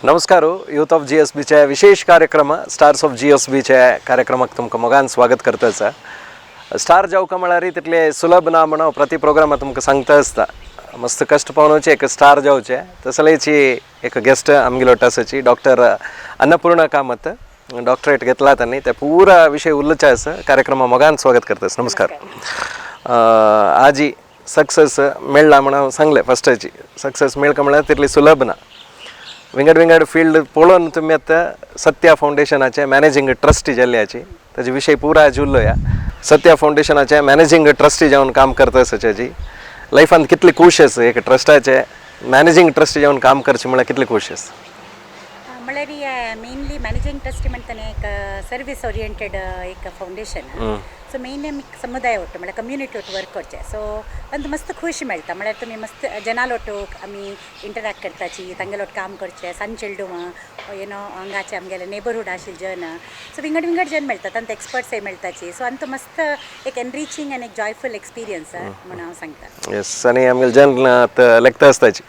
नमस्कार. Youth of GSBच्या विशेष कार्यक्रम स्टार्स ऑफ GSBच्या कार्यक्रमाक तुमकां मोगान स्वागत करता आसा. स्टार जावका म्हळ्यार तितले सुलभ ना म्हणून प्रति प्रोग्राम तुमकां सांगता आसता. मस्त कष्ट पावनचे एक स्टार जावचे तसलेची एक गेस्ट आमगेलो आसाची डॉक्टर अन्नपूर्णा कामत. डॉक्टरेट घेतला त्यांनी त्या पुरा विषय उल्लचा आसा. कार्यक्रम मोगान स्वागत करता. नमस्कार. आजी सक्सेस मेळ्ळा म्हणून सांगले फस्टाची सक्सेस मेळका म्हळ्यार तितली सुलभ ना. विंगड फील्ड पळोवन तुमी आतां सत्या फाउंडेशनाचे मॅनेजिंग ट्रस्टी जाल्ल्याची ताजे विशय पुरा आज उरलोया. सत्या फाउंडेशनाचे मॅनेजिंग ट्रस्टी जावन काम करता आसाची लायफान कितले खूश आसा. एक ट्रस्टाचे मॅनेजिंग ट्रस्टी जावन काम करचें म्हळ्यार कितले खूश आसा. म्हळ्यार मेनली मॅनेजिंग ट्रस्टी म्हणटा एक सर्वीस ओरिएंटेड एक फाउंडेशन. सो मेनली आमी समुदाय ओट्टो म्हळ्यार कम्युनिटी ओट्टो वर्क करचे. सो तांकां मस्त खुशी मेळटा. म्हळ्यार तुमी मस्त जनाल ओट्टो आमी इंटरॅक्ट करताची तांगेलो काम करचे सन चिल्ड्रन हांगाचे आमगेले नेबरहूड आशिल्ले जन. सो विंगड जन मेळटा तांकां एक्सपर्ट्सय मेळटाची. सो आनी तो मस्त एक एनरिचींग आनी एक जॉयफूल एक्सपिरियन्स म्हणून हांव सांगता. येस. आनी आमगेले जन लेखता आसताची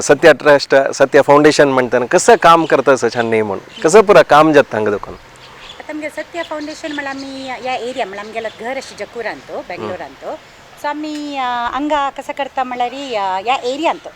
सत्या ट्रस्ट सत्या फाउंडेशन म्हणटा कसं काम करता आसा न्ही म्हणून कसं पुरा काम जाता हांगा देखून. आता आमगे सत्या फाउंडेशन म्हळ्यार आमी ह्या एरिया म्हळ्यार आमगेलो घर अशी जकुरान तो बेंगलोरान तो. सो आमी हांगा कसं करता म्हळ्यार ह्या एरियान तो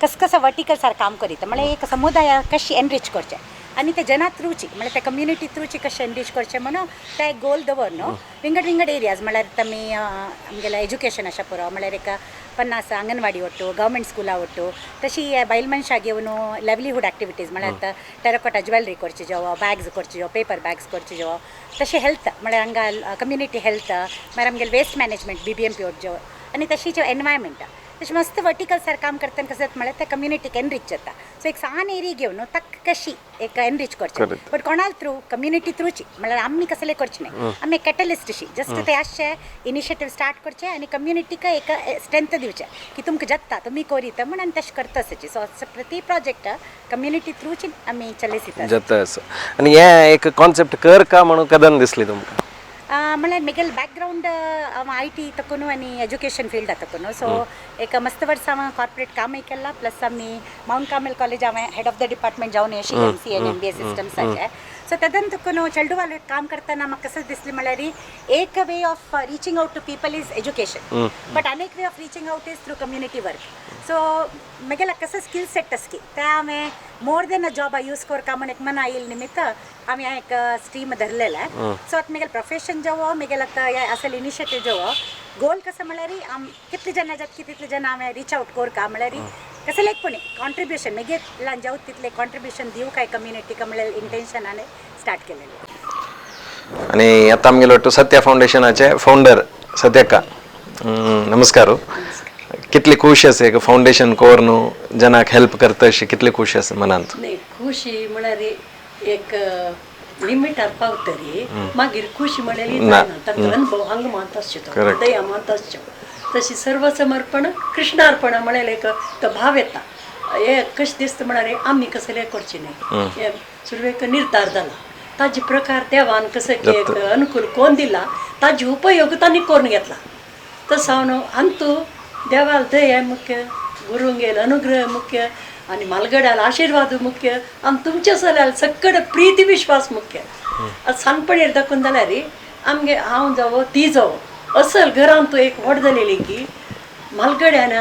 कसं वर्टिकल सार काम करीता म्हळ्यार एक समुदाय कशी एनरीच करचे आनी ते जना थ्रूची म्हळ्यार त्या कम्युनिटी थ्रूची कशें एनरीच करचें म्हणून ते एक गोल दवरून विंगड एरियाज म्हळ्यार आमी आमगेलें एज्युकेशन अशें पुरो म्हळ्यार एक 50 अंगणवाडी ओट्टो गव्हर्मेंट स्कुला ओट्टो तशी बायल मनशां घेवन लायव्हलीहूड एक्टिविटीज म्हळ्यार टेराकोटा ज्वेलरी करची जेवो बॅग्स करची जेवो पेपर बॅग्स करची जेवो तशें हेल्थ म्हळ्यार हांगा कम्युनिटी हेल्थ म्हळ्यार आमगेले वेस्ट मॅनेजमेंट BBMP ओट जेवो आनी तशी जेव एनवायरमेंट तशें मस्त वर्टिकल सार काम करतना कसं जाता म्हळ्यार त्या कम्युनिटीक एनरीच जाता. सो एक सान एरिया घेवन ताका कशी एक एनरीच करचें बट कोणाल थ्रू कम्युनिटी थ्रूची म्हळ्यार आमी कसले करचे न्ही. आमी एक कॅटलिस्ट अशी जस्ट ते आसचे इनिशिएटीव स्टार्ट करचे आनी कम्युनिटीक एक स्ट्रेंथ दिवचे की तुमकां जाता तुमी करीता म्हणून आनी तशें करता आसची. सो प्रति प्रोजेक्ट कम्युनिटी थ्रूची आमी चलयता जाता आसा. आनी हे एक कॉन्सेप्ट कर का म्हणून कदन दिसली तुमकां. म्हळ्यार म्हगेल बॅकग्रावंड IT तकून आनी एज्युकेशन फिल्डा तकून. सो एक मस्त वर्सां हांवें कॉर्पोरेट कामय केलां प्लस आमी माउंट कार्मेल कॉलेज हांवें हेड ऑफ द डिपार्टमेंट जावन CMC आनी MBA सिस्टम्साचे. सो तातूंत तकून चेडूवाले काम करतना म्हाका कसं दिसलें म्हळ्यार एक way of reaching out to people is education but अनेक way of reaching out is through community work. So म्हगेला कसं स्किल सेट आसकी ते हांवें more than a job use करता म्हणून एक मना येयले निमित्त आमी एक स्ट्रीम धरलेला आहे. सो आतां म्हगेलें प्रोफेशन जेवो म्हगेलें आतां असल इनिशिएटीव जेवो गोल कसं म्हळ्यार कितले जन जाता की तितले जन हांवें रीच आउट करता म्हळ्यार कसं कोणी कॉन्ट्रीब्युशन मागीर जाऊ तितले कॉन्ट्रीब्युशन दिवू काय कम्युनिटीका म्हणल्यार इंटेन्शनाने स्टार्ट केलेले. आणि आता आमगेलो वाटतं सत्या फाउंडेशनाचे फाउंडर सत्याका नमस्कार. कितली खुशी असे फाउंडेशन कोर न्हू जनाक हेल्प करता अशी कितली खुशी असे मनांत. नाही खुशी म्हळ्यार एक लिमिटार पावतरी मागीर खुशी म्हळ्यार ताका अनुभव हांगा मात आसचो दया मात आसच्यो. तशी सर्वसमर्पण कृष्णार्पण म्हळ्यार एक तो भाव येता. हे कशें दिसता म्हळ्यार आमी कसले करचे न्ही हे सुरवेक निर्धार जाला. ताजे प्रकार देवान कसं की एक अनुकूल कोण दिला ताजे उपयोग तांणी करून घेतला. तसं हांव अंतू देवाल दय मुख्य गुरुंगेल अनुग्रह मुख्य आणि मालगड्याला आशीर्वाद मुख्य आम तुमचे सल्याल सक्कड प्रीती विश्वास मुख्य. सांगपणेर दाखोवन जाल्यार आमगे हांव जावो ती जावो असल घरान तूं एक व्हड जालेली की मालगड्यान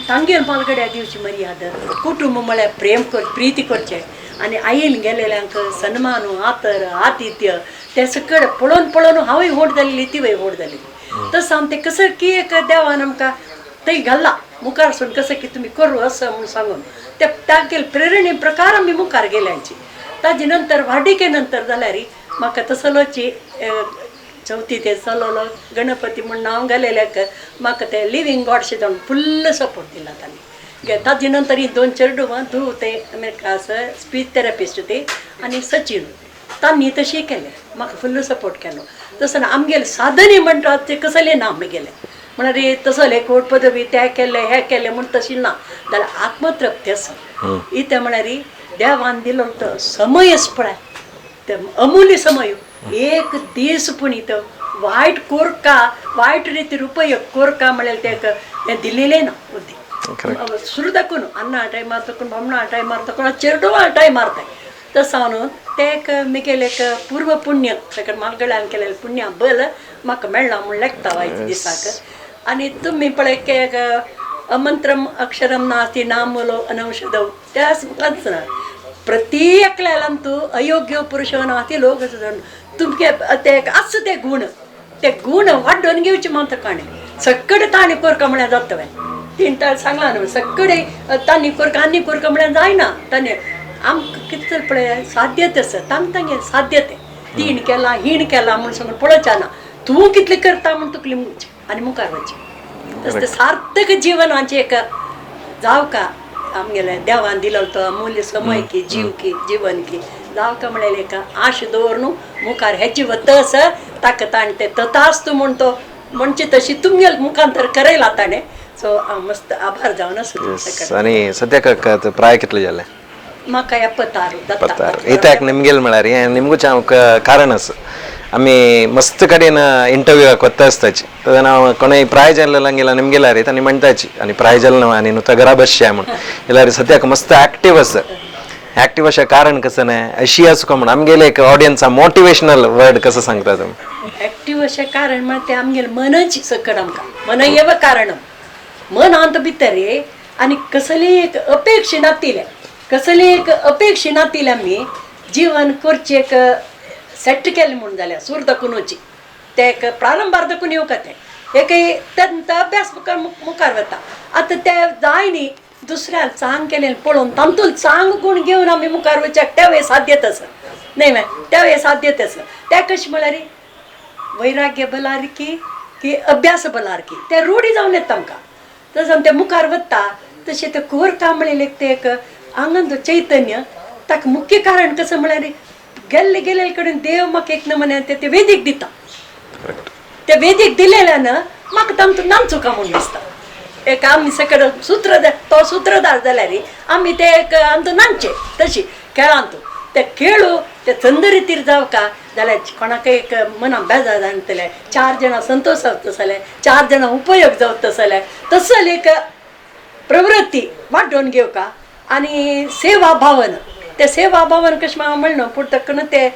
तांगेर मालगड्या दिवची मर्यादा कुटुंब म्हळ्यार प्रेम कर प्रीती करचें आनी आईन गेलेल्यांक सन्मान आतर आतिथ्य ते सकड पळोवन पळोवन हांवूय व्हड जालेली तिवूय व्हड जालेली. तसं आम ते कसं की एक देवान आमकां थंय घाल्ला मुखार सून कसं की तुमी करू असं म्हणून सांगून ते तागेल प्रेरणे प्रकार आमी मुखार गेल्यांची. ताजे नंतर वाडिके नंतर जाल्यार म्हाका तसलोची चवथी ते चललो गणपती म्हूण नांव घालेल्याक म्हाका ते लिव्हिंग गॉडशे जावन फुल्ल सपोर्ट दिला तांणी. ताजे नंतर ही 2 चेडूं धूव ते अमेरिका स्पीच थेरपिस्ट ते आनी सचिन तांणी तशी केलें म्हाका फुल्ल सपोर्ट केलो. तसं आमगेले साधने म्हणटात ते कसले ना आमगेले म्हळ्यार तसले कोट पदवी ते केले हे केले म्हूण तशी ना जाल्यार आत्मतृप्ती आसा. इथे म्हळ्यार देवान दिलो तो समयच पळय ते अमूल्य समय एक दीस पूण इथं वायट कोरका वायट रितीर उपयोग कोरका म्हळ्यार ते दिलेले ना बुद्धी सुरू दाखून अन्ना टायमार तकून भामणा टायमार तकून चेडू टायमार ताय. तसं हांव ते एक मुगेले एक पूर्व पुण्य ताका मालगड्यान केलेलें पुण्या बल म्हाका मेळ्ळा म्हूण लेखता वायच्या दिसाक. आनी तुमी पळय एक अमंत्रम अक्षरम नास्ति नामूलो अनौषधव त्याच वाचना प्रती एकल्यान तूं अयोग्य पुरुष नास्ति लोक तुमगे ते आस ते गुण वाडोवन घेवचे मात काणे सक्कड ताणी कोरका म्हळ्यार जातवे तीन ताळ सांगला न्हू सक्कडे तांणी कोरका आनी कोरका म्हळ्यार जायना तांणी आमकां कितें पळय साध्यते आसा तांगे साध्यते तीण केला हीण केला म्हूण सांगून पळोवच्या ना तूं कितलें करता म्हूण तकली मुगचें आनी मुखार वचचें. तशें सार्थक जिवनाचें एक जावका आमगेले देवान दिलो तो अमूल्य समय की जीव की जीवन की जावका म्हळ्यार एक आश दवर न्हू मुखार हेची वतस ताका ताणें ते तथास्तू म्हूण तो म्हणचे तशी तुमगेल मुखांतर करयला ताणें. सो हांव मस्त आभार जावन आसा. आनी सद्या काका प्राय कितले जाले म्हाका 76 इत्याक निमगेल म्हळ्यार हें निमगूच कारण आसा आमी मस्त कडेन इंटरव्यूक वता आसताची तेन्ना हांव कोणूय प्राय जाल्लेल्यांक गेला निमगेल्यार तांणी म्हणटाची आनी प्राय जालें न्हू आनी नुता घरा बसचें म्हूण जाल्यार सद्याक मस्त एक्टीव आसा. एक्टीव अशें कारण कसं न्हय अशी आसा म्हण आमगेले एक ऑडियन्सा मोटिवेशनल वर्ड कसं सांगता तुमी. एक्टीव अशें कारण म्हळ्यार ते आमगेले मनची सकड आमकां मन एव कारणम मन अंत भितर आनी कसली एक अपेक्षा नातिले कसली एक अपेक्षा नातिले आमी जीवन करचें एक सेट केलें म्हणून जाल्यार सूर दाखून वची ते एक प्रारंभार दाखून येवका ते एक तेंचा अभ्यास मुखार वता. आतां ते जाय न्ही दुसऱ्या चांग केलें पळोवन तांतून चांग गुण घेवन आमी मुखार वचच्याक त्या वेळी साध्यता आसा न्हय मा त्या वेळी साध्यता आसा. ते कशें म्हळ्यार वैराग्य बलारकी की अभ्यास बलारकी ते रूढी जावन येता आमकां. तसं ते मुखार वता तशें ते कोरता म्हणलें ते एक आनंद चैतन्य ताका मुख्य कारण कसं म्हळ्यार गेल्ले कडेन देव म्हाका एक नमुने ते वेदीक दिता ते वेदीक दिलेल्यान म्हाका तांतून नामचुका म्हूण दिसता. एक आमी सकड सूत्रधार जाल्यार आमी ते एक आमचो नामचे तशी खेळांतू ते खेळू ते थंड रितीर जावका जाल्यार कोणाकय एक मनां बेजार जाणतले 4 जाणां संतोश जावता जाल्यार 4 जाणां उपयोग जावता जाल्यार तसल एक प्रवृत्ती वाडोवन घेवका आनी सेवा भावन ते सेवा भावन कशें हांव म्हणलो पूण तकन ते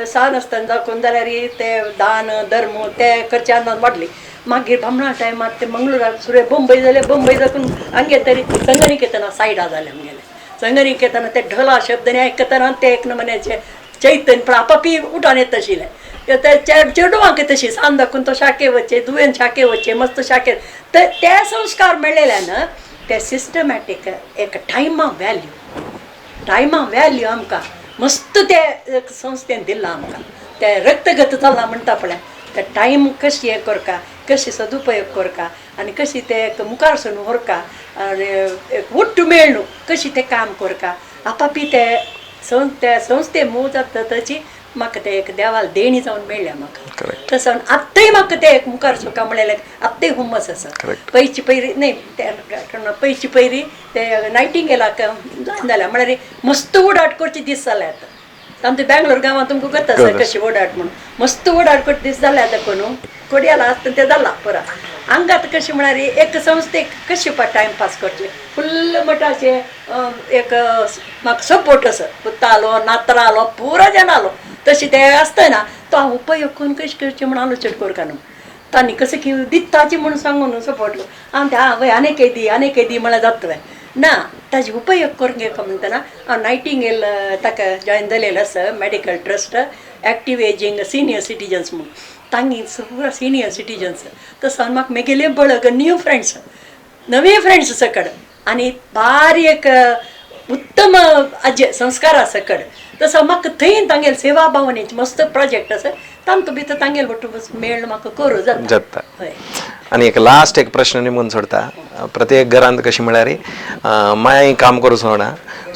सान आसतना दाखोवन जाल्यार ते दान धर्म ते करच्यान वाडली. मागीर भामणा टायमार ते मंगळुराक सुरे बंबई जाले बंबई दाखून हांगे तरी संगणिकेतना सायडा जाले आमगेले संगणिकेतना ते ढला शब्द आयकतना ते एक नमुन्याचे चैतन्य पण आपापी उठान येत आशिल्ले ते चेडवांक तशी सान दाखून तो शाखे वचे दुयेन शाखे वचे मस्त शाखे तर ते संस्कार मेळ्ळेल्यान ते सिस्टमॅटीक एक टायमा व्हॅल्यू आमकां मस्त ते संस्थेन दिला आमकां ते रक्तगत जाला म्हणटा पळय ते टायम कशी हें करका कशी सदुपयोग करका आनी कशी ते मुखार सरून व्हरका आनी उट्ट मेळ न्हू कशी ते काम करका आपापी ते संस्थे मूळ जाता ताची म्हाका ते एक देवाल देणी जावन मेळ्ळ्या म्हाका तसो आत्ताय म्हाका ते एक मुखार सुका म्हळ्यार आत्ताय हुमस आसा पयची पयरी न्ही पयची पयरी ते नायटिंगेलाक जालें म्हळ्यार मस्त ओडाट करचे दीस जाले आतां आमच्या बँगलोर गांवांत तुमकां कळटा आसा कशी ओडाट म्हणून मस्त ओडाट करचे दीस जाले आतां कोण कोडयाला आसता ते जाला पुरा हांगात कशें म्हळ्यार एक संस्थेक कशें टायमपास करचे फुल्ल मठाचे एक म्हाका सपोर्ट आसा पुतालो नात्रालो पुरो जाणालो तशी ते आसतना तो हांव उपयोग करून कशें करचें म्हण आलोचन करता न्हू तांणी कशें की दिताची म्हूण सांगून सपोर्ट हांव ते वय आनेकय दी म्हळ्यार जाता ना ताजे उपयोग करून घेवपा म्हणटना हांव नायटिंगेल ताका जॉयन जालेलो आसा medical trust active ageing senior citizens म्हणून तांणी पुरा सिनियर सिटीजन्स तसो म्हाका मेगेले बळग न्यू फ्रेंड्स नवे फ्रेंड्स सकड आनी बारी एक उत्तम आजे संस्कारा सकड तसो म्हाका थंय तांगेल सेवा भावनेचे मस्त प्रोजेक्ट आसा तांकां भितर तांगेल बटून मेळ म्हाका करूं जाता हय आणि एक लास्ट एक प्रश्न निमून सोडता प्रत्येक घरांत कशी म्हळ्यार माय काम करू सोडना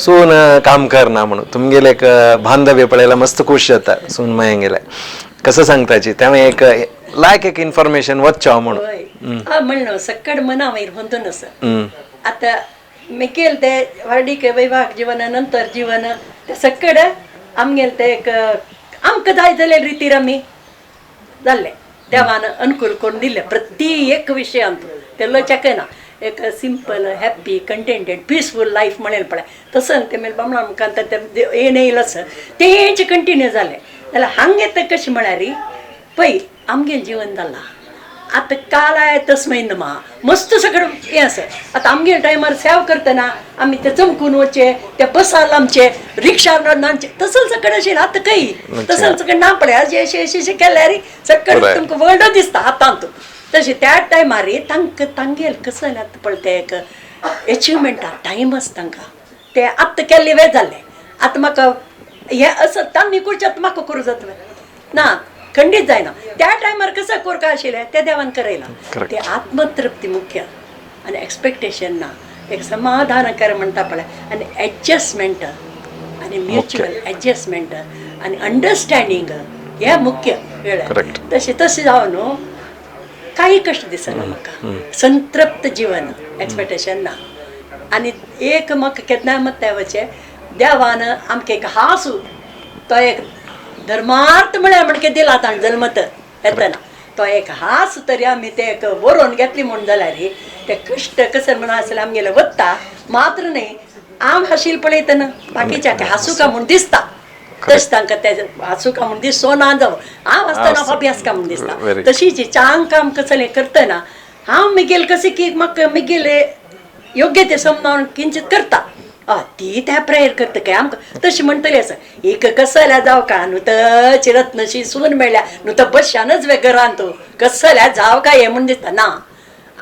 सून काम करना म्हणून तुमगेले एक बांधव्य पळयला मस्त खूश जाता सून माय गेले कसं सांगताची त्यामुळे एक एक इन्फॉर्मेशन वच्चो म्हणून म्हणलो सक्कड मना वयर होंदून आसा आतां मेकेल ते वाडीक वैवाहिक जीवनानंतर जीवन ते सक्कड आमगेल ते एक आमकां जाय जाल्यार रितीर आमी जाल्ले देवान अनुकूल करून दिले प्रती एक विशयांत ते लचकना एक simple happy contented peaceful life म्हणेल पळय तसं ते मेल बामणा मुखांत ते येन येयला तेंच कंटिन्यू जालें जाल्यार हांगा ते कशें म्हळ्यार पळय आमगेलें जिवन जालां आतां काल आय तस्मै नमा मस्त सगळं हें आसा आतां आमगेल्या टायमार सेव करतना आमी ते चमकून वचे ते बसाल आमचे रिक्षा नांचे तसं सकड अशें आतां खंय तसं सकड ना पळय अशें केल्यार सकड तुमकां वर्ल्ड दिसता हातांत तशें त्या टायमार तांगेल कसं आतां पळय ते एक एचिवमेंटा टायम आसा तांकां ते आतां केल्ले वेळ जाल्ले आतां म्हाका हें असं तांणी करचें आतां म्हाका करूं जाता ना खंडीत जायना त्या टायमार कसं कोरका आशिल्लें ते देवान करयलां ते आत्मतृप्ती मुख्य आनी एक्सपेक्टेशन ना एक समाधानकर म्हणटा पळय आनी एडजस्टमेंट आनी म्युच्युअल एडजस्टमेंट आनी अंडरस्टँडींग हें मुख्य तशें जावन न्हू काही कश्ट दिसना म्हाका संतृप्त जीवन एक्सपेक्टेशन ना आनी एक म्हाका केन्नाय मत वचें देवान आमकां एक हांसू तो एक धर्मार्थ म्हणके दिला ताण जल्मत येतना तो एक हास तरी आमी ते एक व्हरून घेतली म्हूण जाल्यार ते कश्ट कसं म्हणून आसलें आमगेलें वत्ता मात्र न्ही हांव हांशील पळयतना बाकीच्याक हांसू का म्हूण दिसता तशें तांकां ते हांसू का म्हूण दिसो ना जावं हांव आसतना अभ्यास का म्हूण दिसता तशीच चांग काम कसलें करतना हांव मिगेल कशें की म्हाका मिगेले योग्य ते समजावन किंचित करता ती त्या प्रेयर करता काय आमकां तशी म्हणटली आसा एक कसल्या जाव का न्हू तर चिरत्नशी सून मेळ्ळ्या न्हू तर बसशानच वे घरांत कसल्या जाव काय हें म्हण दिसता ना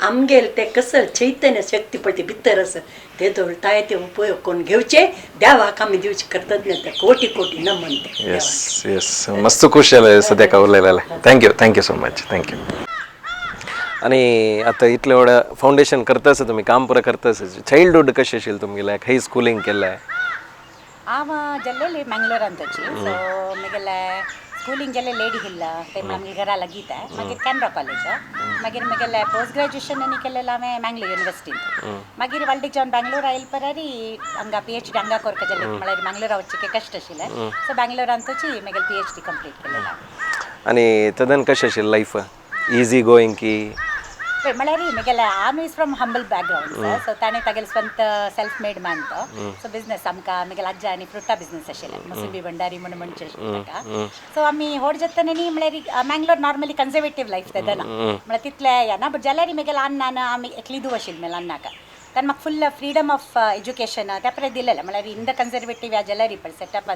आमगेल ते कसल चैतन्य शक्ती पळय ते भितर आसा ते धोळटाय ते उपयोग करून घेवचे देवाक आमी दिवचे करतात ते कोटी कोटी नमन ते येस येस मस्त खुश जालें सद्याक उलयलेलें थँक्यू सो मच थँक्यू आणि आता इतले व्हडा फाउंडेशन करतास तुम्ही काम पुरा करतास चाइल्डहूड कशें आशिल्लें तुमगेलें खंय स्कुलींग केलें हांव जल्लेली मँगलोरान तशी सो म्हगेले स्कुलींग गेले लेडी हिल्ला ते आमगे घरा लागीत आहे मागीर कॅनरा कॉलेज मागीर म्हगेले पोस्ट ग्रॅज्युएशन आनी केलेलें हांवें मँगलोर युनिवर्सिटीन मागीर वालडीक जावन बँगलोर आयल परारी हांगा PhD हांगा करता जालें म्हळ्यार मँगलोरा वचचें कश्ट आशिल्लें सो बँगलोरान तशी म्हगेलें PhD कंप्लीट केलेलें आनी तदन कशें आशिल्लें लायफ इजी गोईंग की म्हळ्यार म्हगेलें आम is from humble background so ताणें तागेलें स्वंत सेल्फ मेड मॅन तो सो बिझनेस आमकां म्हगेल्या आज्जा आनी फ्रुटा बिझनेस आशिल्लें मोसंबी भंडारी म्हणून म्हणचे ताका सो आमी व्हड जातना न्ही म्हळ्यार मँगलोर नॉर्मली कन्जर्वेटीव लायफ तेदना म्हळ्यार तितलें हें ना बट जाल्यार म्हगेलें अन्नान आमी एकली दूव आशिल्ली म्हळ्यार अन्नाका ताणें म्हाका फुल फ्रिडम ऑफ एज्युकेशन त्या पळय दिलेलें म्हळ्यार इन द कन्जर्वेटीव ह्या जॅलरी पळय सेटअप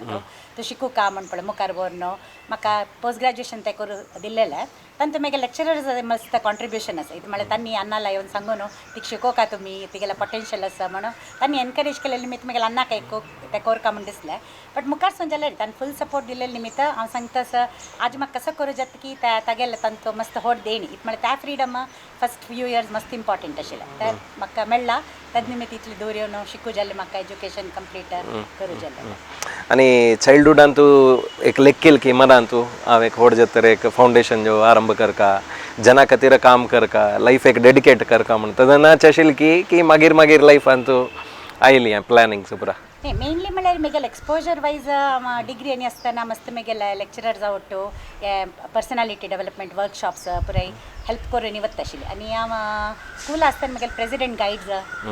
तूं शिकूं का म्हण पळय मुखार व्हरनो म्हाका पोस्ट ग्रॅज्युएशन ते करूं दिलेलें तांत मागीर लेक्चरर्स मस्त कॉन्ट्रिब्युशन आसा म्हळ्यार तांणी अन्नाला येवन सांगून तिका शिकोवका तुमी तिगेलें पोटेन्शियल आसा म्हणून तांणी एनकरेज केलेले निमित्त मागीर अन्नाक एक ते कोरका म्हण दिसलें बट मुखार सून जाल्यार ताणें फूल सपोर्ट दिलेले निमित्त हांव सांगता आज म्हाका कसो करूं जाता की तागेले तांचो मस्त होट देणी म्हळ्यार त्या फ्रिडम फस्ट फ्यू इयर्स मस्त इम्पॉर्टंट आशिल्लें तर म्हाका मेळ्ळा त्या निमित्त इतले दूर येवन शिकूं जाल्लें म्हाका एज्युकेशन कंप्लीट करूं जाल्लें आणि चाइल्डहुडान तूं एक लेख केल की मनान तूं हांव एक व्हड जाता एक फावंडेशन जो आरंभ करका जना खातीर काम करका लायफ एक डेडिकेट करका म्हणून तदनाच आशिल्ली की मागीर मागीर लायफान तूं आयली हें प्लॅनिंग सुपरा नाही मेनली म्हळ्यार म्हगेलें एक्सपोजर वायज डिग्री आनी आसतना मस्त म्हगेलें लेक्चरर जावटो हे पर्सनालिटी डेवलपमेंट वर्कशॉप्स पुराय हेल्प करून वता आशिल्ली आनी हांव स्कूल आसतना म्हगेलें प्रेसिडेंट गायड्स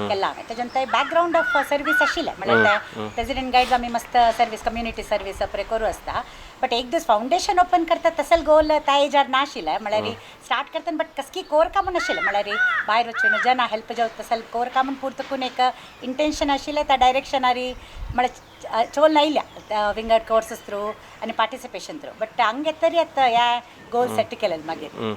केला हांवें तेज्यान ते बॅकग्रावंड ऑफ सर्वीस आशिल्लें म्हळ्यार ते प्रेसिडेंट गायड्स आमी मस्त सर्वीस कम्युनिटी सर्वीस पुराय करूं आसता बट एक दीस फावंडेशन ओपन करता तसल गोल त्या एजार ना आशिल्लें म्हळ्यार स्टार्ट करतना बट कसकी कोर काम आशिल्लें म्हळ्यार भायर वचून जना हेल्प जावं तसल कोर काम पुरतो करून एक इंटेंशन आशिल्लें त्या डायरेक्शनार म्हळ्यार चोल आयल्या विंगड कोर्सीस थ्रू आनी पार्टिसिपेशन थ्रू बट हांगा तरी आतां ह्या गोल सेट केलें मागीर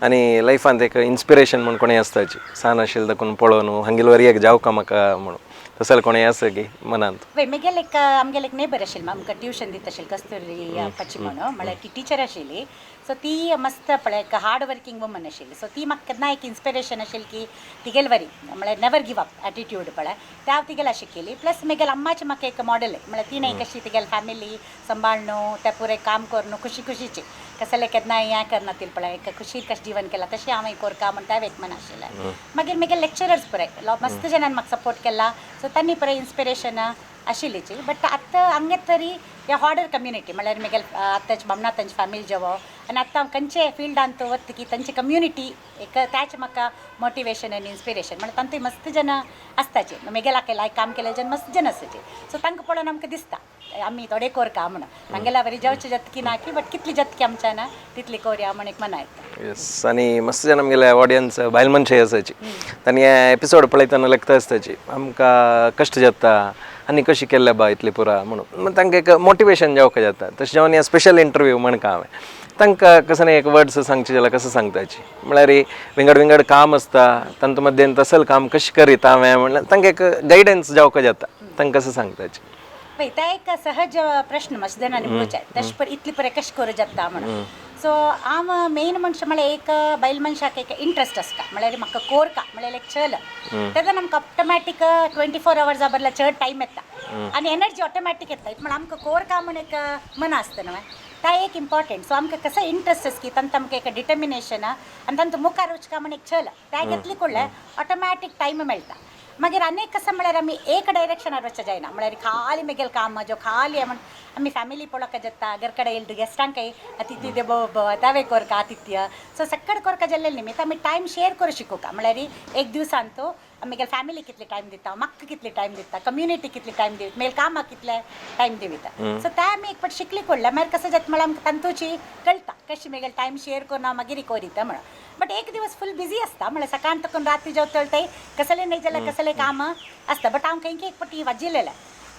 आनी लायफांत एक इन्स्पिरेशन म्हण कोणें आसताची सान आशिल्लें देखून पळोवन हंगेल वरी एक जावका म्हाका म्हणून तसल कोणें आसा की मनांत वय म्हगेलें एक आमगेलें एक नेबर आशिल्ली आमकां ट्युशन दिता आशिल्ली कस्तुरी पची म्हणून म्हळ्यार ती टिचर आशिल्ली सो ती मस्त पळय एक हार्ड वर्कींग वुमन आशिल्ली सो ती म्हाका केन्ना एक इन्स्पिरेशन आशिल्ली की तिगेल वरी म्हळ्यार नेवर गिव अप एटिट्यूड पळय ते हांव तिगेला शिकयली प्लस म्हगेल अम्माचें म्हाका एक मॉडेल म्हळ्यार तिणें कशी तिगेल फॅमिली सांबाळणो ते पुरे काम करून खुशी खुशीची कसलें केन्ना हें करनातील पळय एक खुशीर कशें जिवन केलां तशें हांवें करता म्हण त्या एक मन आशिल्लें मागीर म्हगेल लेक्चरर्स पुराय मस्त जणांनी म्हाका सपोर्ट केला सो तांणी पुराय इन्स्पिरेशन आशिल्लीची बट आतां हांगा तरी ह्या हॉर्डर कम्युनिटी म्हळ्यार म्हगेल आतांचे भावना तांची फॅमिली जेवो आनी आतां हांव खंयचे फिल्डांत वत की तांची कम्युनिटी एक त्याच म्हाका मोटिवेशन आनी इन्स्पिरेशन म्हळ्यार तांती मस्त जन आसताचे म्हगेला केला काम केले जन मस्त जन आसताचे सो तांकां पळोवन आमकां दिसता आमी थोडे कोरका म्हणून तांगेला बरी जावचे जतकी ना की बट कितली जतकी आमच्यान तितली कोरया म्हण एक मना येता येस आनी मस्त जन आमगेले ऑडियन्स बायल मनशां आसाची तांणी हे एपिसोड पळयतना लागता आसताची आमकां कश्ट जाता आनी कशी केल्ले बा इतली पुरा म्हणून तांकां एक मोटिवेशन जावंक जाता तशें जावन हे स्पेशल इंटरव्यू म्हणका हांवें तांकां कसं एक वर्ड्स सांगचे जाल्यार कसं सांगताची म्हळ्यार विंगड विंगड काम आसता तांचे मध्येन तसल काम कशें करीत हांवें म्हणल्यार तांकां एक गायडन्स जावंक जाता तांकां कसं सांगताची पळय ते एक सहज प्रश्न मस्त जणांनी विचार तशें पर इतली पळय कशें करूं जाता म्हणून सो हांव मेन मनशां म्हळ्यार एक बायल मनशाक एक इंट्रस्ट आसता म्हळ्यार म्हाका कोरका म्हळ्यार एक चल तेन्ना आमकां ऑटोमॅटीक 24 hours बरला चड टायम येता आनी एनर्जी ऑटोमॅटीक येता म्हळ्यार आमकां कोरका म्हण एक मन आसता न्हय ते एक इम्पॉर्टंट सो आमकां कसो इंट्रस्ट आसा की तांकां आमकां एक डिटर्मिनेशन आनी तांचो मुखार वचका म्हण एक चल ते घेतली कडले ऑटोमॅटीक टायम मेळटा मागीर आनी कसं म्हळ्यार आमी एक डायरेक्शनार वचचें जायना म्हळ्यार खाली म्हगेल काम जो खाली हें म्हण आमी फॅमिली पळोवका जाता घर कडेन येयले गेस्टांकय अतिथी देवो भव तावे कोरका आतिथ्य सो सक्कड कोरका जाल्ले निमित्त आमी टायम शेअर करूं शिकोवका म्हळ्यार एक दिवसान तो आमगेल फॅमिली कितले टायम दिता म्हाका कितले टायम दिता कम्युनिटी कितले टायम दिता मेल कामाक कितले टायम दिता सो ते आमी एक फावट शिकली कडल्या मागीर कसं जाता म्हळ्यार आमकां तांतूची कळटा कशी म्हगेल टायम शेअर करून हांव मागीर कोरिता म्हणून बट एक दिवस फूल बिजी आसता म्हळ्यार सकाळ तकून रात्री जेवता ते कसले न्ही जाल्यार कसले काम आसता बट हांव खंय एक फावटी वाजिल्लें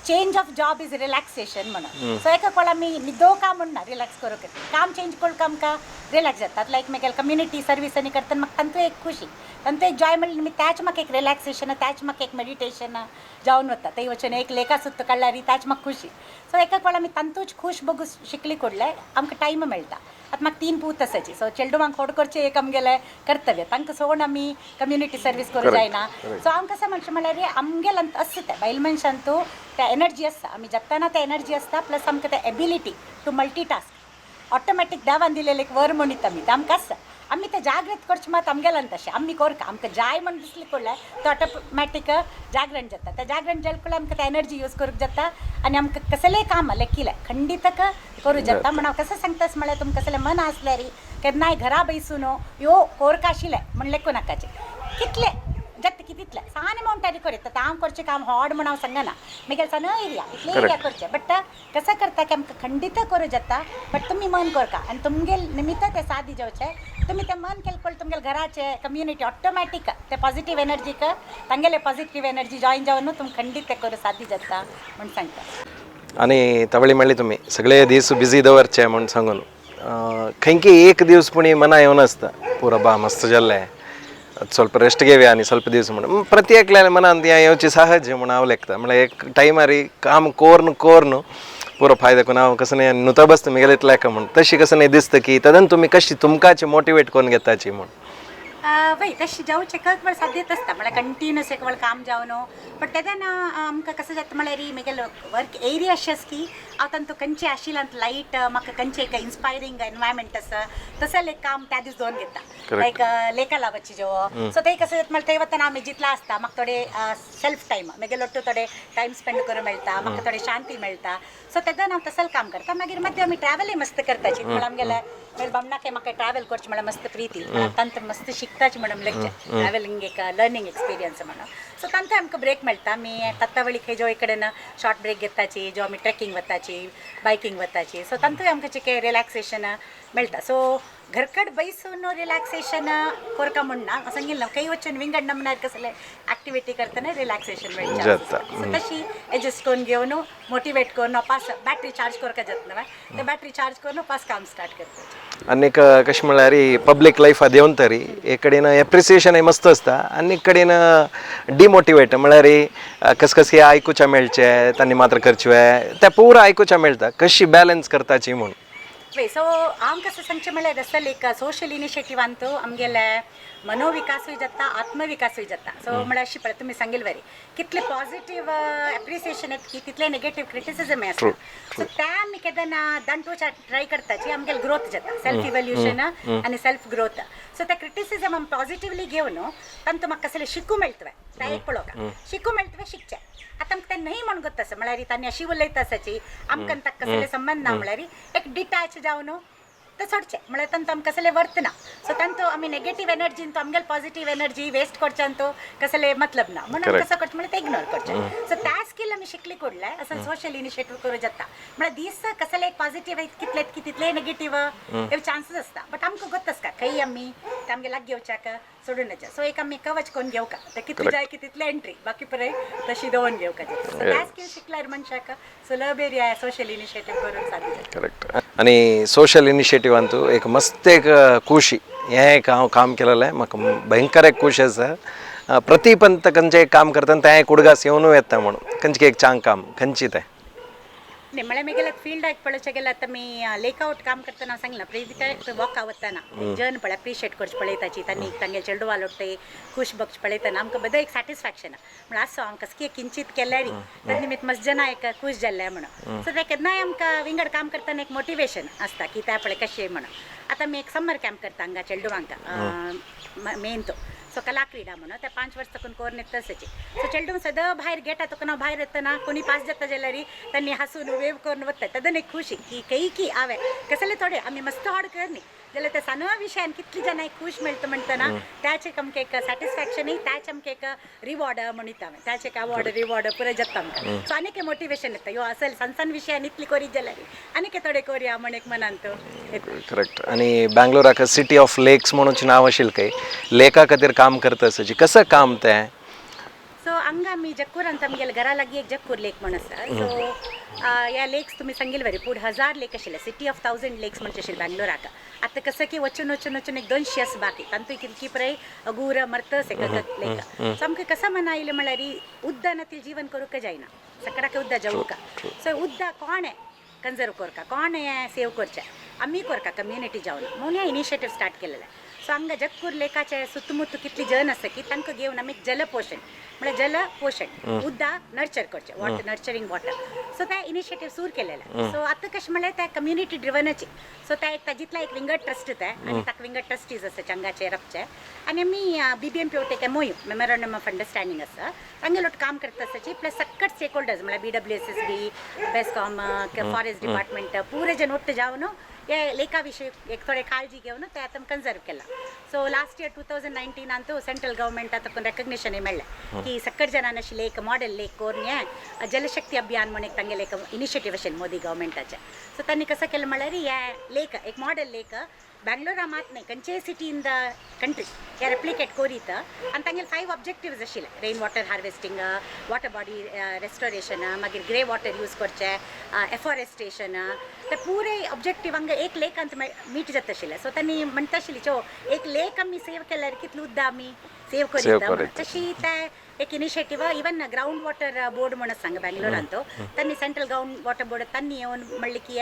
change of job is relaxation म्हणून सो एका कोळ आमी न्हिदो काम म्हणना रिलॅक्स करूंक काम चेंज करून आमकां रिलॅक्स जातात लायक म्हगेल कम्युनिटी सर्वीस आनी करतना म्हाका तांतू एक खुशी तांतू एक जॉय म्हणल्यार त्याच म्हाका एक रिलॅक्सेशन त्याच म्हाका एक मेडिटेशन जावन वता थंय वचून एक लेखा सुत्त काडल्यार त्याच म्हाका खुशी सो एका कोळ आमी तांतूच खूश बघू शिकली कडले आमकां टायम मेळटा आतां म्हाका 3 पूत आसाची सो चेडवांक खोड करचें एक आमगेलें कर्तव्य तांकां सोडून आमी कम्युनिटी सर्वीस करूं जायना सो हांव कसं म्हणचें म्हळ्यार आमगेलें आसता तें बायल मनशांतू त्या एनर्जी आसता आमी जगतना ते एनर्जी आसता प्लस आमकां ते एबिलिटी टू मल्टीटास्क ऑटोमॅटीक देवान दिलेलें एक वर म्हणीत आमी तें आमकां आसता आमी तें जागृत करचें मात आमगेल्यान तशें आमी कोरका आमकां जाय म्हण दिसलें कडलें तो ऑटोमॅटीक जागरण जाता तें जागरण जालें कडलें आमकां तें एनर्जी यूज करूंक जाता आनी आमकां कसलेंय काम लेखिलें खंडीत करूं जाता म्हण हांव कसं सांगतास म्हळ्यार तुमकां कसलें मन आसल्यार केन्नाय घरा बसून ह्यो कोरका आशिल्लें म्हण लेखूं नाकाचें कितलें जाता कितें इतलं सान अमाऊंट तरी करता ताम करचे काम हॉड म्हणाव सांगा ना मी सन एरिया इतले एरिया करचे बट कसं करता की आमकां खंडित करू जाता बट तुम्ही मन करका आणि तुमगे निमित्त ते सादी जावचे तुम्ही ते मन केलं पडलं तुमगे घराचे कम्युनिटी ऑटोमॅटिक ते पॉझिटिव्ह एनर्जीक तांगेले पॉझिटिव्ह एनर्जी जॉईन जावन तुम्ही खंडित ते करू सादी जाता म्हणून सांगता आणि तवळी म्हणली तुम्ही सगळे दीस बिझी दवरचे म्हणून सांगून खंयकी एक दिवस पुणी मना येवन आसता पुरो बा मस्त जाल्लें ಸ್ವಲ್ಪ रेस्ट घेवया आणि ಸ್ವಲ್ಪ दिवस म्हणून प्रत्येकल्या मनात येवची सहज म्हणून हांव लेखता म्हळ्यार एक टायमार काम कोरन पुरो फायदा करून हांव कसं नाही नुता बसता म्हगेले इतल्या का म्हणून तशी कसं नाही दिसतं की तदन तुम्ही कशी तुमकाची मोटिवेट करून घेताची म्हणून वय तशी जावचे कळत मला साध्यत असता म्हळ्यार कंटिन्युअस एक वेळ काम जावन बट तेदन आमकां कसं जाता म्हळ्यार म्हगेलो वर्क एरिया अशें आसा की हांव तांतू खंयचे आशिल्लो लायट म्हाका खंयचे एक इन्स्पायरींग एनवायरमेंट आसा तसं एक काम त्या दीस दोन घेता लायक लेखा लावची जो सो ते कसं जाता म्हळ्यार थंय वतना हांव जितला आसता म्हाका थोडे सेल्फ टायम म्हगेलो थोडे टायम स्पेंड करूंक मेळटा म्हाका थोडी शांती मेळटा सो तेदन हांव तसं काम करता मागीर मध्य आमी ट्रॅवलय मस्त करताची म्हळ्यार आमगेल्या बामणाके म्हाका ट्रॅवल करचे म्हळ्यार मस्त प्रिती तांत मस्त शिकताची म्हणून लेक्चर ट्रॅवलिंग एक लर्निंग एक्सपिरियन्स म्हणून सो तांकां आमकां ब्रेक मेळटा आमी तत्तावळी खंय जो कडेन शॉर्ट ब्रेक घेताची जो आमी ट्रेकिंग वताची बायकिंग वताची सो तांतूय आमकां चिके रिलॅक्सेशन मेळटा सो घरकड बैसून रिलॅक्सेशन करका म्हणना सांगिल्लें खंय वचून विंगड नमनार कसले ॲक्टिविटी करतना रिलॅक्सेशन मेळटा सो तशी एडजस्ट करून घेवन मोटिवेट करून वापस बॅटरी चार्ज करका जाता न्हय ते बॅटरी चार्ज करून वापस काम स्टार्ट करता आनीक कशें म्हळ्यार पब्लीक लायफांत येवन तरी एक कडेन एप्रिसिएशन मस्त आसता आनी कडेन डिमोटिवेट म्हळ्यार कसं आयकुचें मेळचें तांणी मात्र करचें तें पुरो आयकुचें मेळटा कशी बॅलन्स करताची म्हणून वय सो हांव कसं सांगचें म्हळ्यार असल एक सोशल इनिशिएटिवान तो आमगेले मनोविकासूय जाता आत्मविकासूय जाता सो म्हळ्यार अशी पळय तुमी सांगिल्लें बरें कितले पॉझिटीव एप्रिसिएशन येता की तितले नेगेटीव क्रिटिसिजम आसता सो त्या आमी केन्ना दांटोवच्या ट्राय करताची आमगेले ग्रोथ जाता सेल्फ इवोल्युशन आनी सेल्फ ग्रोथ सो त्या क्रिटिसिजम आमी पॉझिटिवली घेवन तांतूं म्हाका कसलें शिकूं मेळटलें त्या एक पळोवका शिकूं मेळटलें शिकचें आतां आमकां तें न्हय म्हणून गत आसा म्हळ्यार तांणी अशी उलयता आसाची आमकां ताका कसले संबंध ना म्हळ्यार एक डिटॅच जावन ते सोडचें म्हळ्यार तांतूं आमकां कसलें वर्थ ना सो तांतूं आमी नेगेटीव एनर्जीन तो आमगेले पॉझिटीव एनर्जी वेस्ट करच्यान तो कसले मतलब ना म्हणून कसं करचें म्हळ्यार ते इग्नोर करचें सो त्या स्कील आमी शिकली कोडले असं सोशल इनिशिएटीव करूं जाता म्हळ्यार दीस कसले एक पॉझिटीव कितले की तितले नेगेटीव हे चान्सीस आसता बट आमकां गत आसता खंय आमी ते आमगे लाग घेवच्याक सोडून येवच्या सो एक आमी कवच करून घेवका ते कितली जाय की तितले एंट्री बाकी पळय तशी दवरून घेवका सो त्या स्कील शिकल्यार मनशाक सुलभ एरिया सोशल इनिशिएटीव करून सादी करेक्ट आणि सोशल इनिशिएटिवान तू एक मस्त एक खुशी हें एक हांव काम केलेलें म्हाका भयंकर एक खुशी आसा प्रतिपंत खंयचें काम करतना तें एक उडगास येवनूय येता म्हणून खंयचें एक चांग काम खंयची तें नाही म्हळ्यार मी गेल्यार फिल्डाक पळोवचें गेल्यार आतां मी लेकआउट काम करतना सांगलां प्रेजिका वॉक आवडताना जन पळय एप्रिशिएट करचें पळयताची तांणी तांगे चेडू वालोडटे खूश बघचें पळयतना आमकां बदल एक सॅटिस्फॅक्शन म्हळ्यार आसो आमकां कसकी किंचित केल्यार ताजे निमित्त मस्त जाणां एक खूश जाल्ले म्हणून सो ते केन्नाय आमकां विंगड काम करतना एक मोटिवेशन आसता की त्या पळय कशें म्हणून आतां मी एक समर कॅम्प करता हांगा चेडू हांकां मेन तो सो कला क्रीडा म्हणून ते 5 वर्स तकून कोरून येता तशें सो चेडूंक सदां भायर गेटा तकून हांव भायर येतना कोणी पास जाता जाल्यार तांणी हांसून वेव करून वता तदन एक खुशी की खंय की हांवें कसले थोडे आमी मस्त हॉड करनी जाल्यार त्या सानवा विशयान कितली जाणां खूश मेळटा म्हणटना त्याचे आमकां एक सॅटिस्फॅक्शनय त्याचे आमकां एक रिवॉर्ड म्हणटा हांवें त्याचे एक अवॉर्ड रिवॉर्ड पुराय जाता आमकां सो आनीक मोटिवेशन येता ह्यो असल सन विशयान इतली करीत जाल्यार आनीक थोडे करुया म्हण एक मनान तो करेक्ट आणि बँगलोराक सिटी ऑफ लेक्स म्हणून नांव आशिल्लें खंय लेका खातीर काम करता आसची कसं काम तें सो हांगा आमी जक्कुरांत आमगेल्या घरा लागीं एक जक्कूर लेक म्हण आसा सो ह्या लेक्स तुमी सांगिल्ले बरें पूण 1000 लेक आशिल्ले सिटी ऑफ 1000 लेक्स म्हणचे आशिल्ले बँगलोराक आतां कसं की वचून एक 200 आसा बाकी तांतूय कितकी पळय अगूर मरतस एक लेक सो आमकां कसं म्हणा आयलें म्हळ्यार उद्दानातील जीवन करूंक जायना सकाळाक उद्दा जेवूका सो उद्दा कोण कन्जर्व करता कोण हें सेव करचें आमी करता कम्युनिटी जावन म्हणून हें इनिशिएटीव स्टार्ट केलेलें सो हांगा जक्कूर लेकाचे सुತ್ತमुत्त कितली जन आसा की तांकां घेवन आमी जलपोशण म्हळ्यार जलपोशण उद्दा नर्चर करचें वॉटर नर्चरींग वॉटर सो तें इनिशिएटीव सुरू केलेलें सो आतां कशें म्हळ्यार तें कम्युनिटी ड्रिवनची सो त्या एक ताजितला एक विंगड ट्रस्ट तें आनी ताका विंगड ट्रस्टीज आसा चंगाचे रपचे आनी आमी BBMP एक मोहीम मेमोरंडम ऑफ अंडरस्टँडींग आसा तांगे लोट काम करता आसाची प्लस सक्कट स्टेक होल्डर्स म्हळ्यार BWSSB बेस्कॉम फॉरेस्ट डिपार्टमेंट पुरे जन ಒಟ್ಟು जावन हे लेखाविषयी एक थोडे काळजी घेऊन ते आता कन्झर्व केला. सो लास्ट इयर 2019 ಅಂತೂ ಸೆಂಟ್ರಲ್ ಗೌರ್ಮೆಂಟ್ आता पण रेकग्निशन मेळ्ळें की सकट जनान अशी लेक मॉडेल लेक कोरणे जलशक्ती अभियान म्हणून एक तांगे लेक इनिशिएटिव्ह असेल मोदी गव्हर्मेंटाचे. सो त्यांनी कसं केलं म्हळ्यार ह्या लेक एक मॉडेल लेक बँगलोरा मात नाही खंयच्याय सिटी इन द कंट्री हे रेप्लिकेट कोरीत आनी तांगेले 5 ऑब्जेक्टिव्स आशिल्ले. Rain water harvesting, water body restoration, मागीर ग्रे वॉटर यूज करचे, एफॉरेस्टेशन, ते पुरे ऑब्जेक्टिव्ह हांगा एक लेक अंत मीट जाता आशिल्ले. सो त्यांनी म्हणटा आशिल्ली चो एक लेक आमी सेव केल्यार कितलो उद्दा आमी सेव करीत. तशी ते एक initiative even ground water board म्हणून सांग बँगलोरान तो त्यांनी सेंट्रल ग्राउंड वॉटर बोर्ड त्यांनी येऊन म्हणले की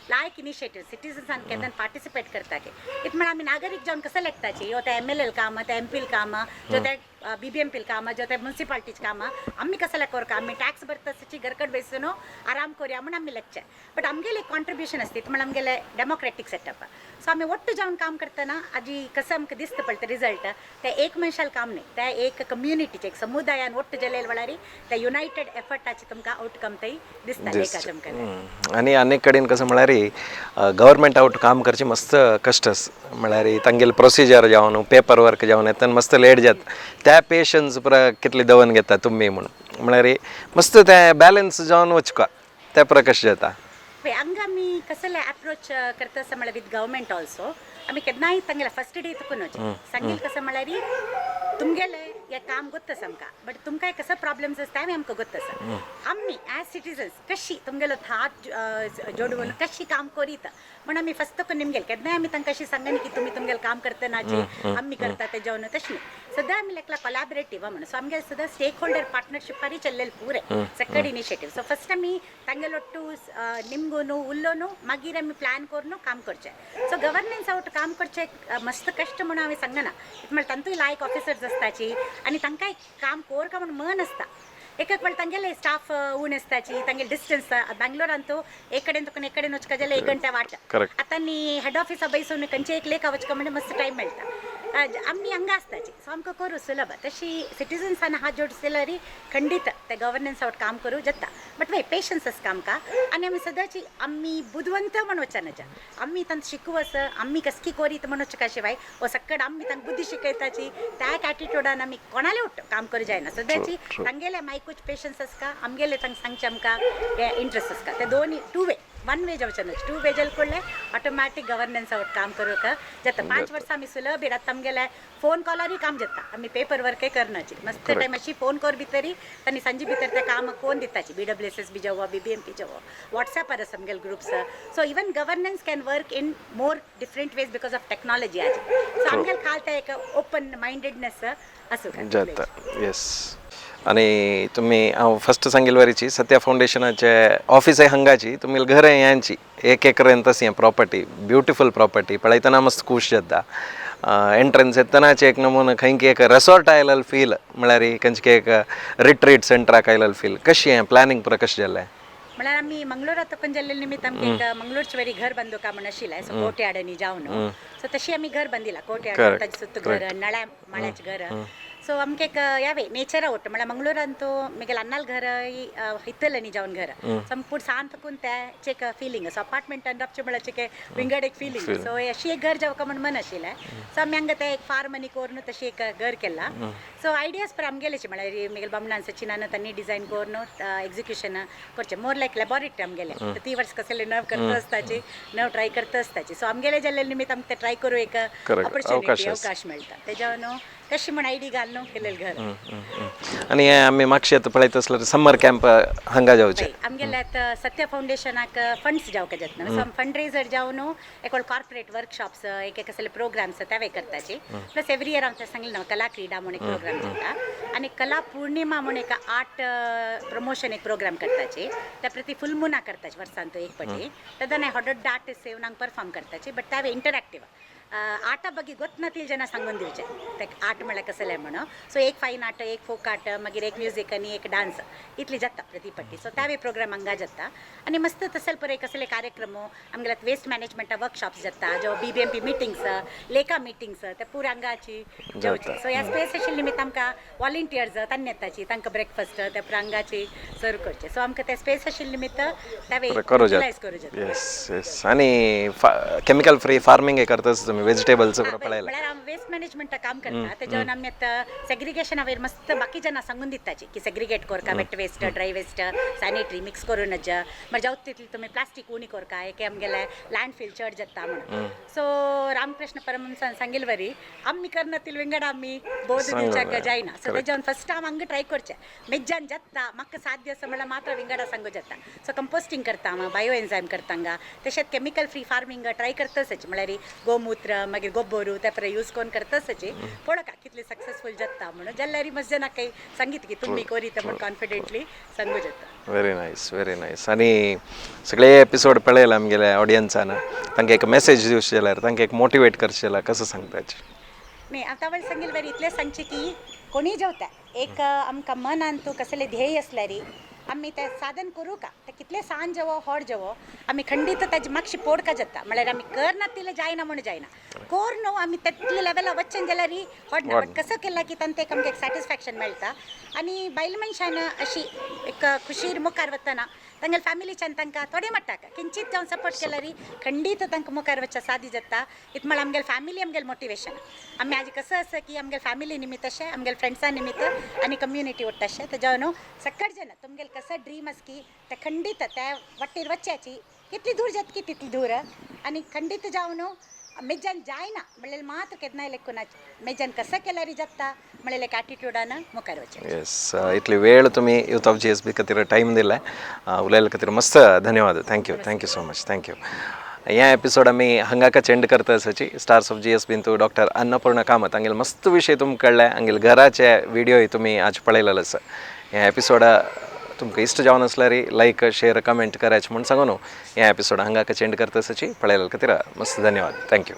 लायक इनिशिएटिव्ह सिटीजन्सान केन्ना पार्टिसिपेट करता की इत म्हण आमी नागरीक जावन कसं लेखताची यो ते MLL कामां ते MPL कामां जो ते BBMPL कामां जो ते म्युनिसिपालिटीच कामां आमी कसं लेखोरका आमी टॅक्स भरता तशी घरकड बसून आराम करूया म्हणून आमी लेखचे. बट आमगेले एक कॉन्ट्रिब्युशन असते म्हण आमगेले डेमोक्रेटीक सेटअप. सो आमी ಒಟ್ಟು जावन काम करतना आजी कसं आमकां दिसता पळय रिजल्ट ते एक मनशाल काम न्ही ते एक कम्युनिटीचे एक समुदायान ಒಟ್ಟು जलेल वळारी ते युनायटेड एफर्टाची तुमकां आउटकम थंय दिसता लेखाचे आमकां. आणि अनेक कडेन कसं म्हळ्यार गव्हर्मेंट आउट काम करचे मस्त कष्ट म्हळ्यार तांगेले प्रोसिजर जावन पेपर वर्क जावन येता मस्त लेट जाता त्या पेशन्स पुरा कितले दवन घेता तुमी म्हणून म्हळ्यार मस्त ते बॅलन्स जावन वचका त्या पुरा कशें जाता. हांगा आमी कसले अप्रोच करता आसा म्हळ्यार विथ गव्हर्मेंट ऑल्सो आमी केन्नाय तांगेले फर्स्ट डे तुकून वचचे सांगील कसं म्हळ्यार तुमगेले हे काम गोत्त आसा आमकां बट तुमकां कसं प्रॉब्लेम्स आसता आमी आमकां गोत्त आसा. आमी एज सिटीजन्स कशी तुमगेलो हात जोडून कशी काम करीत म्हण आमी फर्स्ट तुका निमगेले केन्नाय आमी तांकां अशी सांगना की तुमी तुमगेलें काम करतनाची आमी करता ते जेवन तशें न्ही सद्दां आमी लेकला कोलॅबरेटीव म्हणून. सो आमगे सद्दां स्टेक होल्डर पार्टनरशिपारी चल्लेले पुरे सकड इनिशिएटीव. सो फर्स्ट आमी तांगेलो ಒಟ್ಟು ನಿಮ್ಗೂ ಉಲ್ಲೋನು मागीर आमी प्लॅन करून काम करचे. सो गव्हर्नन्स आवट काम करचे मस्त कष्ट म्हणून हांवें सांगना म्हळ्यार तांतूय लायक ऑफिसर्स आसताची आनी तांकांय काम कोरका म्हणून मन आसता. एक एक वेळ तांगेले स्टाफ उण आसताची तांगेले डिस्टन्स बँगलोरान तो एक कडेन तुका एक कडेन वचका जाल्यार 1 घंटा वाट आतां न्ही हेड ऑफिसा बैसून खंयचे एक लेखा वचका म्हणजे मस्त टायम मेळटा. आमी हांगा आसताची सो आमकां करूं सुलभ तशी सिटीजन्सान हात जोडसल्यार खंडीत ते गव्हर्नन्स आवट काम करूं जाता. बट वय पेशन्स आसता आमकां आनी आमी सदांची आमी बुदवंत म्हण वचनाच्या आमी तांकां शिकवस आमी कसकी करीत म्हण वचका शिवाय वो सक्कड आमी तांकां बुद्धी शिकयताची त्या एटिट्यूडान आमी कोणाले काम करूं जायना. सदांची तांगेले मायकूच पेशन्स आसता आमगेले तांकां सांगचे आमकां हे इंट्रस्ट आसता. ते दोनी 2 वे 1 वे जावचें 2 वे जालें कडलें ऑटोमॅटीक गव्हर्नन्स आवट काम करूंक जाता. 5 वर्सां आमी सुलभ येतात आमगेले फोन कॉलारूय काम जाता आमी पेपर वर्कय करनाची मस्त टायम अशी फोन कर भितरी तांणी सांजे भितर ते काम कोण दिताची BWSS बी जावो BBMP जावो वॉट्सॅपार आसा आमगेले groups. So even governance can work in more different ways because of technology आज. सो आमगेले खाल ते एक ओपन मायंडेडनेस आसूं जाता. येस आणि तुम्ही हांव फस्ट सांगेल वरीची सत्या फाउंडेशनाचे ऑफिस आहे हंगाची तुमी घर आहे यांची 1 एकरेन तशी प्रॉपर्टी ब्युटिफूल प्रॉपर्टी पळयतना मस्त खूश जाता. एंट्रन्स येतनाचे एक नमुनो खंयकी एक रेसॉर्ट आयलेलो फील म्हळ्यार खंयचे एक रिट्रीट सेंटराक आयलेलो फील कशी आहे प्लॅनिंग पुरा कशें जालें. म्हळ्यार आमी मंगळूरात तकून जाल्ले निमित्त आमकां एक मंगळूरचे वरी घर बांदूका म्हण आशिल्लें. सो कोट्याडनी जावन सो तशी आमी घर बांदिला कोट्याड ताजे सुत्त घर नळ्या माळ्याचें घर. सो आमकां एक यावे नेचर आवडटा म्हळ्यार मंगळूरान तो म्हगेलें अन्नाल घर हितल न्ही जावन घर. सो आमकां पूण सांत तकून त्याचे एक फिलींग सो अपार्टमेंटान रावचे म्हळ्यार एक विंगड एक फिलींग. सो अशी एक घर जावका म्हण मन आशिल्लें. सो आमी हांगा ते एक फार्म आनी करून तशी एक घर केला. सो आयडियाज पर आमगेलेची म्हळ्यार म्हगेले बामणान सचिनान तांणी डिझायन करून एक्झिक्युशन करचें मोर लायक लॅबॉरेटरी आमगेले 3 वर्स कसले नव करता आसताची नव ट्राय करता आसताची. सो आमगेले जाल्ले निमित्त आमकां ते ट्राय करूं एक ऑपॉर्च्युनिटी अवकाश मेळटा तेज्या न्हू कशी म्हण आयडी घालून केलेलं घर. आणि आमी मागशी आतां पळयत आसल्यार समर कॅम्प हांगा जावचे आमगेले आतां सत्य फाउंडेशनाक फंड्स जावका जाता. सो फंड रेजर जावन एक कॉर्पोरेट वर्कशॉप्स एक कसले प्रोग्राम्स ते करताची. प्लस एवरी इयर हांव सांगलें न्हू कला क्रीडा म्हणून एक प्रोग्राम जाता आनी कला पूर्णिमा म्हणून एक आर्ट प्रमोशन एक प्रोग्राम करताची. त्या प्रती फुल मुना करताची वर्सान तो एक पटी तेन्ना हॉडड आर्टिस्ट येवन हांगा परफॉर्म करताची. बट ते इंटरॅक्टीव आर्टा ಬಗ್ಗೆ ಗೊತ್ತनातील जना सांगून दिवचे ते आर्ट म्हळ्यार कसले म्हणून सो एक फायन आर्ट एक फोक आर्ट मागीर एक म्युझिक आनी एक डान्स इतली जाता प्रतिपट्टी सो त्यावे प्रोग्राम हांगा जाता आनी मस्त तसल पळय कसले कार्यक्रम आमगेल्यात वेस्ट मॅनेजमेंटा वर्कशॉप्स जाता जो BBMP मिटिंग्स लेखा मिटिंग्स ते पुरा हांगाची जेवचे सो ह्या स्पेस आशिल्ले निमित्त आमकां वॉलंटियर्स तांणी येताची तांकां ब्रेकफास्ट ते पुरा हांगाची सर्व करचे सो आमकां ते स्पेस आशिल्ले निमित्त त्यावे युटिलायज करू जाता येस येस आणि केमिकल फ्री फार्मिंग हे करताच तुम्ही व्हेजिटेबल्स पळयला म्हळ्यार वेस्ट मॅनेजमेंटा काम करता तेजेवन आमी आतां सेग्रिगेशन हांवें मस्त बाकी जाणां सांगून दिताची की सेग्रिगेट करका wet waste dry waste sanitary mix करूनच मागीर जावं तितली तुमी प्लास्टीक उणी करका एक आमगेले लँडफील चड जाता म्हणून सो रामकृष्ण परमहंसान सांगिल वरी आमी करनातील विंगडा आमी बौद्ध दिवच्याक जायना सो तेजेवन फस्ट टायम हांगा ट्राय करचें मेज्जान जाता म्हाका साध्य आसा म्हळ्यार मात्र विंगडा सांगू जाता सो कंपोस्टिंग करता हांव बायो एन्झायम करता हांगा तशेंच केमिकल फ्री फार्मिंग ट्राय करताच म्हळ्यार गोमूत्र मागीर गोबरू ते पळय यूज करून करताच पळोवका कितले सक्सेसफूल जाता म्हणून जाल्यार मस्त जाणां काही सांगितलें की तुमी करीत म्हणून कॉन्फिडेंटली सांगू जाता व्हेरी नायस आणि सगळे एपिसोड पळयला आमगेल्या ऑडियन्सान तांकां एक मेसेज दिवचे जाल्यार तांकां एक मोटिवेट करचें जाल्यार कसं सांगपाचें नाही आता वेळ सांगेल बरं इतलें सांगचें की कोणी जेवता एक आमकां मनान तूं कसलें ध्येय आसल्यार आमी तें साधन करूं का तें कितलें सांज जेवो व्हड जेवो आमी खंडीत ताजी मातशी पोडका जाता म्हळ्यार आमी करना तितलें जायना म्हणून जायना कोर न्हू आमी तितले लेवला वचन जाल्यार व्हडना बट कसं केला की तांकां एक आमकां एक सॅटिस्फॅक्शन मेळटा आनी बायल मनशान अशी एक खुशीर मुखार वतना तांगेल फॅमिलीच्यान तांकां थोडे मट्टाक किंचीत जावन सपोर्ट केल्यार खंडीत तांकां मुखार वचचें सादी जाता इत म्हळ्यार आमगेल फॅमिली आमगेल मोटिवेशन आमी आज कसं आसा की आमगेल फॅमिली निमित्त अशें आमगेल फ्रेंड्सां निमित्त आनी कम्युनिटी उरता अशें तेज्या न्हू सक्कट जाणा तुमगेल कसं ड्रीम आस की ते खंडीत त्या वाटेर वचच्याची कितली दूर जाता की तितली दूर आनी खंडीत जावन मेज्जान जायना म्हणल्यार मात्र केन्नाय लायक कोणाची मेज्जान कसं केल्यार जाता म्हणल्यार लायक एटिट्यूडान मुखार वचचें येस इतली वेळ तुम्ही यूथ ऑफ GSB खातीर टायम दिला उलयले खातीर मस्त धन्यवाद थँक्यू सो मच थँक्यू ह्या एपिसोड आमी हांगाका एंड करता आसाची स्टार्स ऑफ GSB तू डॉक्टर अन्नपूर्णा कामत हांगेल मस्त विशय तुमकां कळ्ळे हांगेल घराचे व्हिडिओ तुमी आज पळयलेलो आसा ह्या एपिसोडा तुमकां इश्ट जावन आसल्यार लायक शेअर कमेंट करायचे म्हणून सांगून ह्या एपिसोड हांगाका एंड करता आसाची पळयले खातीर मस्त धन्यवाद थँक्यू